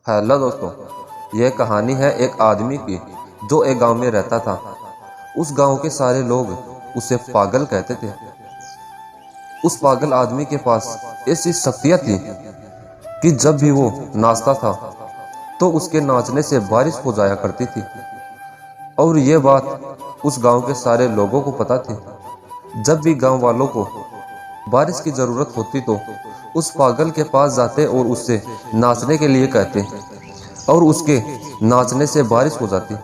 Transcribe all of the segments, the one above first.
Hello दोस्तों, यह कहानी है एक आदमी की जो एक गांव में रहता था। उस गांव के सारे लोग उसे पागल कहते थे। उस पागल आदमी के पास ऐसी शक्तियां थी कि जब भी वो नाचता था तो उसके नाचने से बारिश हो जाया करती थी। और ये बात उस गांव के सारे लोगों को पता थी। जब भी गांव वालों को बारिश की जरूरत होती तो उस पागल के पास जाते और उससे नाचने के लिए कहते और उसके नाचने से बारिश हो जाती।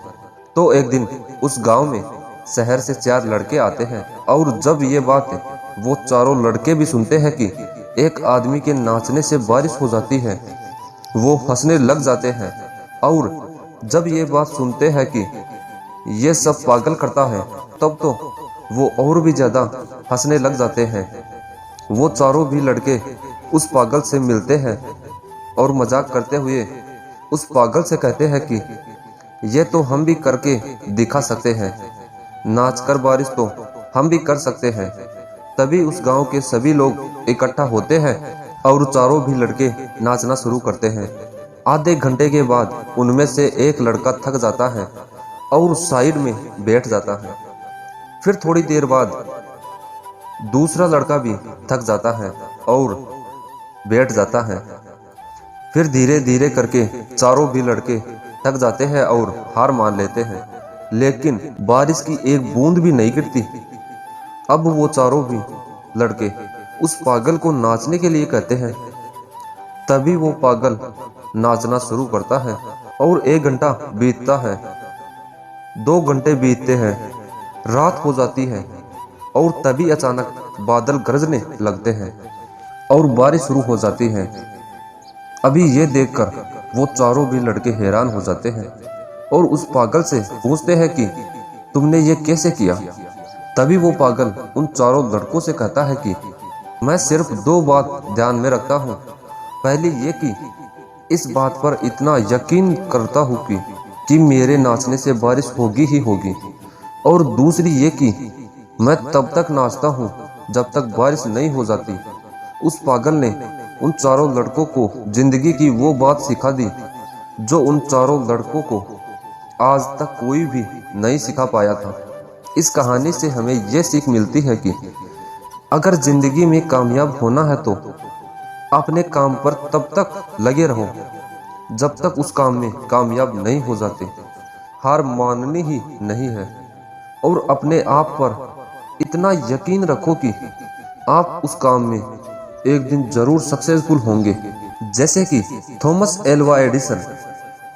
तो एक दिन उस गांव में शहर से 4 लड़के आते हैं और जब ये बात वो चारों लड़के भी सुनते हैं कि एक आदमी के नाचने से बारिश हो जाती है, वो हंसने लग जाते हैं। और जब ये बात सुनते हैं कि ये सब पागल करता है, तब तो वो और भी ज्यादा हंसने लग जाते हैं। वो चारों भी लड़के उस पागल से मिलते हैं और मजाक करते हुए उस पागल से कहते हैं कि ये तो हम भी करके दिखा सकते हैं, नाच कर बारिश तो हम भी कर सकते हैं। तभी उस गांव के सभी लोग इकट्ठा होते हैं और चारों भी लड़के नाचना शुरू करते हैं। आधे घंटे के बाद उनमें से एक लड़का थक जाता है और साइड में बैठ जाता है। फिर थोड़ी देर बाद दूसरा लड़का भी थक जाता है और बैठ जाता है। फिर धीरे धीरे करके चारों भी लड़के थक जाते हैं और हार मान लेते हैं, लेकिन बारिश की एक बूंद भी नहीं गिरती। अब वो चारों भी लड़के उस पागल को नाचने के लिए कहते हैं। तभी वो पागल नाचना शुरू करता है और 1 घंटा बीतता है, 2 घंटे बीतते हैं, रात हो जाती है और तभी अचानक बादल गरजने लगते हैं और बारिश शुरू हो जाती है। अभी ये देखकर वो चारों भी लड़के हैरान हो जाते हैं और उस पागल से पूछते हैं कि तुमने ये कैसे किया। तभी वो पागल उन चारों लड़कों से कहता है कि मैं सिर्फ 2 बात ध्यान में रखता हूँ। पहली ये कि इस बात पर इतना यकीन करता हूँ कि मेरे नाचने से बारिश होगी ही होगी, और दूसरी ये कि मैं तब तक नाचता हूँ जब तक बारिश नहीं हो जाती। उस पागल ने उन चारों लड़कों को जिंदगी की वो बात सिखा दी जो उन चारों लड़कों को आज तक कोई भी नहीं सिखा पाया था। इस कहानी से हमें ये सीख मिलती है कि अगर जिंदगी में कामयाब होना है तो अपने काम पर तब तक लगे रहो जब तक उस काम में कामयाब नहीं हो जाते। हार माननी ही नहीं है और अपने आप पर इतना यकीन रखो कि आप उस काम में एक दिन जरूर सक्सेसफुल होंगे। जैसे कि थॉमस एल्वा एडिसन,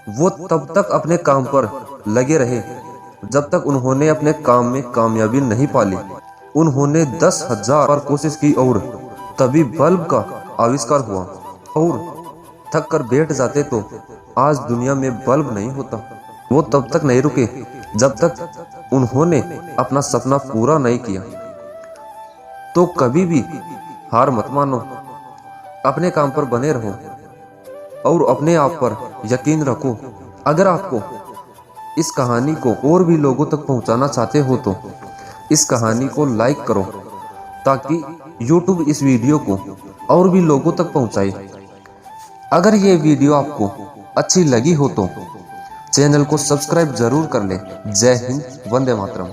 वो तब तक अपने काम पर लगे रहे जब तक उन्होंने अपने काम में कामयाबी नहीं पाली। उन्होंने 10,000 बार कोशिश की और तभी बल्ब का आविष्कार हुआ, और थक कर बैठ जाते तो आज दुनिया में बल्ब नहीं होता। वो तब तक नहीं रुके जब तक उन्होंने अपना सपना पूरा नहीं किया। तो कभी भी हार मत मानो, अपने काम पर बने रहो और अपने आप पर यकीन रखो। अगर आपको इस कहानी को और भी लोगों तक पहुंचाना चाहते हो तो इस कहानी को लाइक करो ताकि YouTube इस वीडियो को और भी लोगों तक पहुंचाए। अगर ये वीडियो आपको अच्छी लगी हो तो चैनल को सब्सक्राइब जरूर कर लें। जय हिंद, वंदे मातरम।